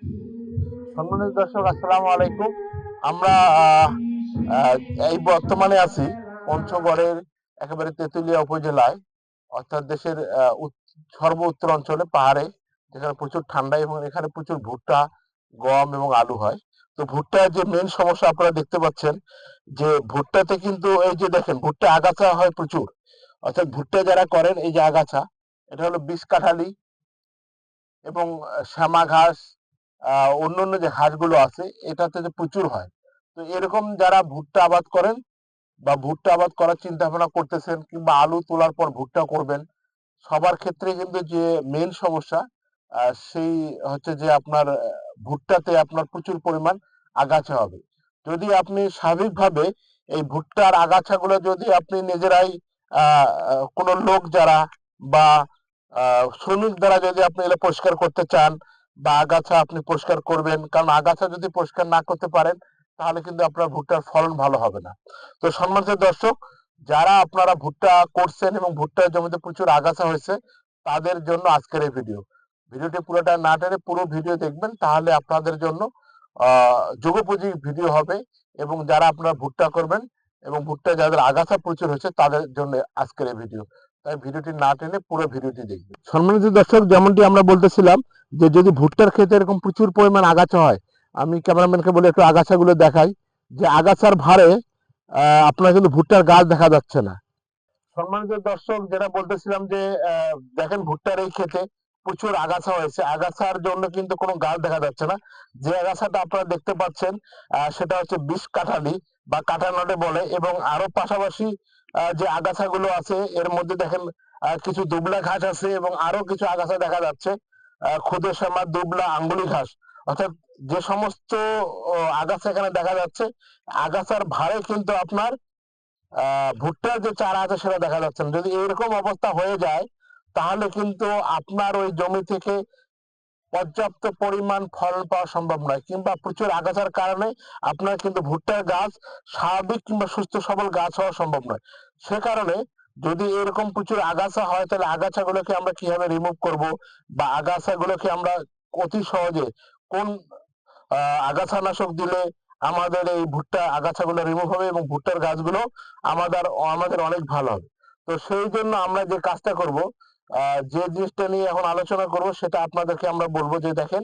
সম্মানিত দর্শক, আসসালামু আলাইকুম। আমরা আহ, এই বর্তমানে আছি পঞ্চগড়ের একেবারে তেঁতুলিয়া উপজেলায়, অর্থাৎ দেশের সর্ব উত্তর অঞ্চলে পাহাড়ে, যেখানে প্রচুর ঠান্ডা এবং এখানে প্রচুর ভুট্টা, গম এবং আলু হয়। তো ভুট্টার যে মেন সমস্যা আপনারা দেখতে পাচ্ছেন, যে ভুট্টাতে কিন্তু এই যে দেখেন ভুট্টা আগাছা হয় প্রচুর। অর্থাৎ ভুট্টা যারা করেন, এই যে আগাছা, এটা হলো বিষ কাঠালি এবং শ্যামা ঘাস, অন্যান্য যে ঘাসগুলো আছে, এটাতে যে প্রচুর হয়। তো এরকম যারা ভুট্টা আবাদ করেন বা ভুট্টা আবাদ করার চিন্তা ভাবনা করতেছেন, কিংবা আলু তোলার পর ভুট্টা করবেন, সবার ক্ষেত্রে কিন্তু যে মেন সমস্যা, সেই হচ্ছে যে আপনার ভুট্টাতে আপনার প্রচুর পরিমাণ আগাছা হবে। যদি আপনি স্বাভাবিকভাবে এই ভুট্টার আগাছাগুলো যদি আপনি নিজেরাই কোনো লোক যারা বা শ্রমিক দ্বারা যদি আপনি এগুলো পরিষ্কার করতে চান, বা আগাছা আপনি পরিষ্কার করবেন, কারণ আগাছা যদি পরিষ্কার না করতে পারেন, তাহলে কিন্তু আপনার ভুট্টার ফলন ভালো হবে না। তো সম্মানিত দর্শক, যারা আপনারা ভুট্টা করছেন এবং ভুট্টার জমিতে প্রচুর আগাছা হয়েছে, তাদের জন্য আজকের এই ভিডিও। ভিডিওটি পুরোটা না টেনে পুরো ভিডিও দেখবেন, তাহলে আপনাদের জন্য যুগোপযোগী ভিডিও হবে। এবং যারা আপনারা ভুট্টা করবেন এবং ভুট্টা যাদের আগাছা প্রচুর হয়েছে, তাদের জন্য আজকের এই ভিডিও। তাই ভিডিওটি না টেনে পুরো ভিডিওটি দেখবেন। সম্মানিত দর্শক, যেমনটি আমরা বলতেছিলাম, যে যদি ভুট্টার ক্ষেতে এরকম প্রচুর পরিমাণ আগাছা হয়, আমি ক্যামেরাম্যানকে বলে একটু আগাছাগুলো দেখাই। যে আগাছার ভারে আপনার কিন্তু ভুট্টার গাছ দেখা যাচ্ছে না। সম্মানিত দর্শক, যেটা বলতেছিলাম যে দেখেন ভুট্টার এই ক্ষেতে প্রচুর আগাছা হয়েছে, আগাছার জন্য কিন্তু কোনো গাছ দেখা যাচ্ছে না। যে আগাছাটা আপনারা দেখতে পাচ্ছেন, সেটা হচ্ছে বিষ কাঠালি বা কাঁঠানটে বলে। এবং আরো পাশাপাশি যে আগাছাগুলো আছে, এর মধ্যে দেখেন কিছু দুবলা ঘাস আছে এবং আরো কিছু আগাছা দেখা যাচ্ছে, খুদে শ্যামা, দুবলা, আঙ্গুলি ঘাস। অর্থাৎ যে সমস্ত আগাছা এখানে দেখা যাচ্ছে, আগাছার ভারে কিন্তু আপনার ভুট্টার যে চারা আছে সেটা দেখা যাচ্ছে না। যদি এরকম অবস্থা হয়ে যায়, তাহলে কিন্তু আপনার ওই জমি থেকে পর্যাপ্ত পরিমাণ ফলন পাওয়া সম্ভব নয়, কিংবা প্রচুর আগাছার কারণে আপনার কিন্তু ভুট্টার গাছ স্বাভাবিক কিংবা সুস্থ সবল গাছ হওয়া সম্ভব নয়। সে কারণে যদি এরকম প্রচুর আগাছা হয়, তাহলে আগাছাগুলোকে আমরা কিভাবে রিমুভ করব, বা আগাছাগুলোকে আমরা অতি সহজে কোন আগাছানাশক দিলে আমাদের এই ভুট্টা আগাছাগুলো রিমুভ হবে এবং ভুট্টার গাছগুলো আমাদের আমাদের অনেক ভালো হবে। তো সেই জন্য আমরা যে কাজটা করব, যে জিনিসটা নিয়ে এখন আলোচনা করব, সেটা আপনাদেরকে আমরা বলবো। যে দেখেন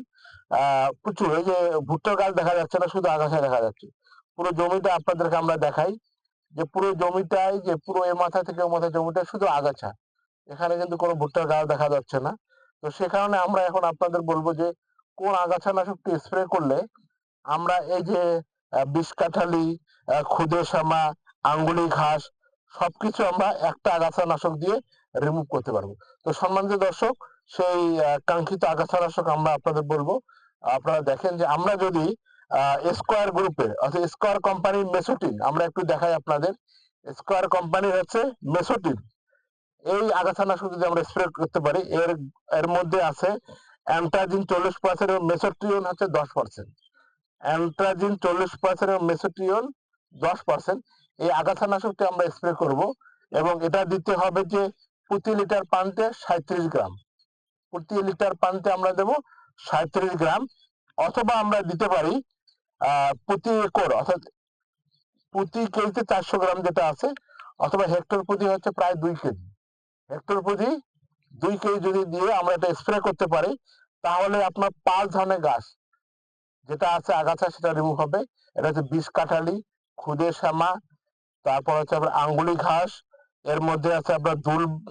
প্রচুর এই যে ভুট্টার গাছ দেখা যাচ্ছে না, শুধু আগাছা দেখা যাচ্ছে। পুরো জমিটা আপনাদেরকে আমরা দেখাই, যে পুরো জমিটাই, যে পুরো এ মাথা থেকে ও মাথা জমিটা শুধু আগাছা, এখানে কিন্তু কোনো ভুট্টার গাছ দেখা যাচ্ছে না। তো সে কারণে আমরা এখন আপনাদের বলবো যে কোন আগাছানাশকটি স্প্রে করলে আমরা এই যে বিষকাঠালি, খুদে শ্যামা, আঙ্গুলি ঘাস, সবকিছু আমরা একটা আগাছানাশক দিয়ে রিমুভ করতে পারবো। তো সম্মানিত দর্শক, সেই কাঙ্ক্ষিত আগাছানাশক আমরা আপনাদের বলবো। আপনারা দেখেন যে আমরা যদি স্কোয়ার গ্রুপের, অর্থাৎ স্কোয়ার কোম্পানির মেসোটিন, আমরা একটু দেখাই আপনাদের। স্কোয়ার কোম্পানির হচ্ছে মেসোটিন, এই আগাছানাশক যদি আমরা স্প্রে করতে পারি, এর এর মধ্যে আছে অ্যান্টাজিন 40% এবং মেসোট্রিয়ন হচ্ছে 10%। অ্যান্ট্রাজিন 40% এবং মেসোট্রিয়ন 10%। এই আগাছানাশকটি আমরা স্প্রে করব, এবং এটা দিতে হবে যে প্রতি লিটার পানিতে 37 গ্রাম। প্রতি লিটার পানিতে আমরা দেব 37 গ্রাম। অথবা আমরা দিতে পারি প্রতি একর, অর্থাৎ প্রতি কেজিতে 400 গ্রাম যেটা আছে, অথবা হেক্টর প্রতি হচ্ছে প্রায় 2 কেজি। হেক্টর প্রতি 2 কেজি যদি দিয়ে আমরা এটা স্প্রে করতে পারি, তাহলে আপনার 5 ধরনের গাছ যেটা আছে আগাছা, সেটা রিমুভ হবে। এটা হচ্ছে বিষ কাঠালি, খুদে শ্যামা, তারপর হচ্ছে আপনার আঙ্গুলি ঘাস, এর মধ্যে আছে আপনার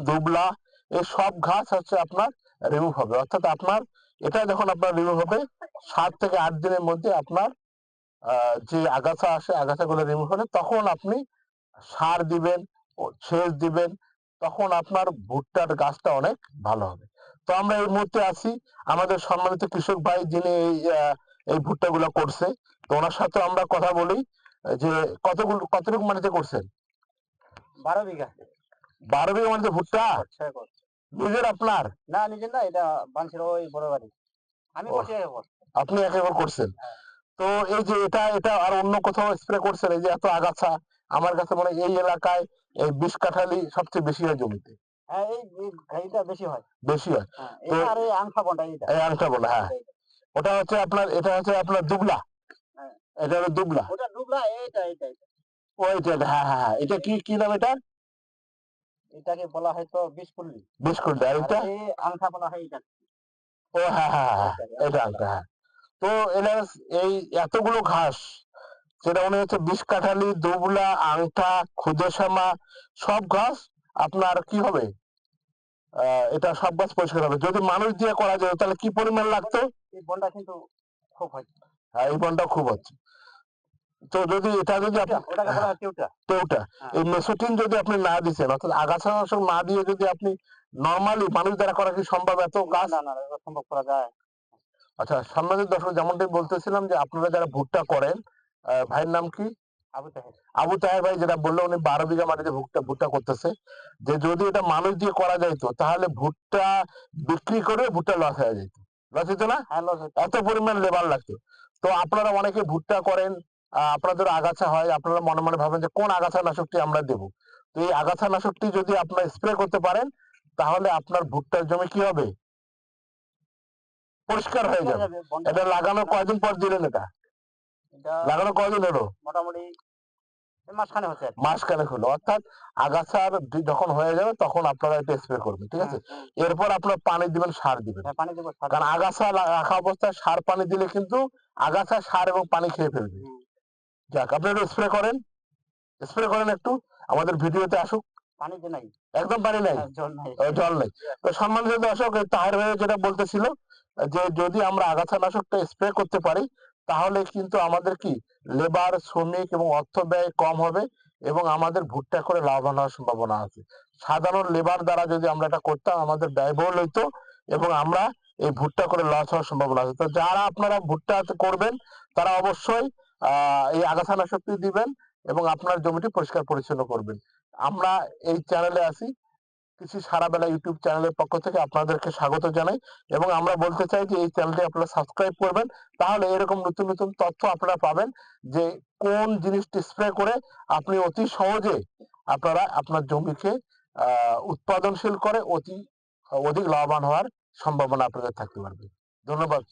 দুবলা। এই সব ঘাস হচ্ছে আপনার রিমুভ হবে। অর্থাৎ আপনার এটা যখন আপনার রিমুভ হবে, 7 থেকে 8 দিনের মধ্যে আপনার যে আগাছা আসে, আগাছাগুলো রিমুভ হলে তখন আপনি সার দিবেন, সেচ দিবেন, তখন আপনার ভুট্টার গাছটা অনেক ভালো হবে। তো আমরা এই মুহূর্তে আছি আমাদের সম্মানিত কৃষক ভাই, যিনি এই ভুট্টা গুলো করছে। তো ওনার সাথে আমরা কথা বলি যে কতটুকু মাটিতে করছেন। 12 বিঘা। 12 বিঘা মাটিতে ভুট্টা 6 একর। নিজের আপনার? না, নিজের না, এটা বানছিল ওই বড় বাড়ি। আমি ও, করছি 1 একর। আপনি 1 একর করছেন। হ্যাঁ। তো এই যে এটা এটা আর অন্য কোথাও স্প্রে করছেন? এই যে এত আগাছা, আমার কাছে মনে হয় এই এলাকায় এই বিষ কাঠালি সবচেয়ে বেশি হয় জমিতে। হ্যাঁ, এই এইটা বেশি হয়। বেশি হয়। হ্যাঁ, তো এটা আর এই আংশা বন্ডা এইটা। এই আংটা বলে, হ্যাঁ। এইটা, এইটা। ওটা হচ্ছে আপনার, এটা হচ্ছে আপনার দুবলা, হ্যাঁ। এটা হলো দুবলা। ওটা ডুবলা, এটা এটা এটা। ওইটা, হ্যাঁ হ্যাঁ হ্যাঁ, এটা কি কি নাম এটা? এটাকে বলা হয় তো বিস্কুল্লি। বিস্কুট, আর আর এটা? এই আংটা বলা হয় এটা। ও হ্যাঁ হ্যাঁ হ্যাঁ, এইটাকে এটা আংটা বলা একটা, হয়। হ্যাঁ। তো এরা এই এতগুলো ঘাস, সেটা মনে হচ্ছে বিষকাঠালি, দুবলা, আংটা, খুদেশ্যামা, সব ঘাস আপনার কি হবে, এটা সব গাছ পরিষ্কার হবে। যদি মানুষ দিয়ে করা যেত তাহলে কি পরিমাণ লাগতো? এই বনটা কিন্তু খুব হয়। হ্যাঁ, এই বনটা খুব হচ্ছে। তো যদি এটা যদি আপনি, ওটাকে বলা হয় টিউটা। টেউটা, হ্যাঁ। এই মেসোটিন যদি আপনি না দিচ্ছেন, অর্থাৎ আগাছানাশক না দিয়ে যদি আপনি নরমালি মানুষ দ্বারা করা কি সম্ভব এত না গাছ? না না, এটা সম্ভব করা যায়। আচ্ছা, সম্মানিত দর্শক, যেমনটাই বলতেছিলাম যে আপনারা যারা ভুট্টা করেন, ভাইয়ের নাম কি? আবু তাহের। আবু তাহের ভাই যেটা বললো, উনি 12 বিঘা মাটিতে ভুট্টা ভুট্টা করতেছে, যে যদি এটা মানুষ দিয়ে করা যাইতো তাহলে ভুট্টা বিক্রি করে ভুট্টা লস হয়ে যেত, লস হতো না? হ্যাঁ, লস হচ্ছে। এত পরিমাণ লেবার লাগতো। তো আপনারা অনেকে ভুট্টা করেন, আপনাদের আগাছা হয়, আপনারা মনে মনে ভাবেন যে কোন আগাছা নাশকটি আমরা দেবো। তো এই আগাছা নাশকটি যদি আপনার স্প্রে করতে পারেন, তাহলে আপনার ভুট্টার জমি কি হবে, পরিষ্কার হয়ে যাবে। বনটা এটা লাগানোর কয়দিন পর দিলেন? এটা এটা লাগানো কয়দিন হলো? মোটামুটি মাসখানেক হচ্ছে আর কি। মাসখানেক হলো। অর্থাৎ আগাছার যখন হয়ে যাবে তখন আপনারা এটা স্প্রে করবেন, ঠিক আছে? এরপর আপনার পানি দিবেন, সার দিবেন। হ্যাঁ, পানি দেবো, সার কারণ দেবো। আগাছা রাখা অবস্থায় সার পানি দিলে কিন্তু আগাছা সার এবং পানি খেয়ে ফেলবে। যাক, আপনি একটু স্প্রে করেন, স্প্রে করেন একটু, আমাদের ভিডিওতে আসুক। পানি তো নাই। একদম পানি নাই, জল নাই। জল নেই। তো সম্মানিত দর্শক, এই তাহের ভাই যেটা বলতেছিল যে যদি আমরা আগাছা নাশকটা স্প্রে করতে পারি, তাহলে কিন্তু আমাদের কি লেবার, শ্রমিক এবং অর্থ ব্যয় কম হবে, এবং আমাদের ভুট্টা করে লাভবান হওয়ার সম্ভাবনা আছে। সাধারণ লেবার দ্বারা যদি আমরা এটা করতাম, আমাদের ব্যয়বহুল হইতো এবং আমরা এই ভুট্টা করে লস হওয়ার সম্ভাবনা আছে। তো যারা আপনারা ভুট্টা করবেন, তারা অবশ্যই এই আগাছা নাশকটি দিবেন এবং আপনার জমিটি পরিষ্কার পরিচ্ছন্ন করবেন। আমরা এই চ্যানেলে আছি, কৃষি সারা বেলা ইউটিউব চ্যানেলের পক্ষ থেকে আপনাদেরকে স্বাগত জানাই, এবং আমরা বলতে চাই যে এই চ্যানেলটি আপনারা সাবস্ক্রাইব করবেন, তাহলে এরকম নতুন নতুন তথ্য আপনারা পাবেন, যে কোন জিনিসটি স্প্রে করে আপনি অতি সহজে আপনারা আপনার জমিকে উৎপাদনশীল করে অধিক লাভবান হওয়ার সম্ভাবনা আপনাদের থাকতে পারবে। ধন্যবাদ।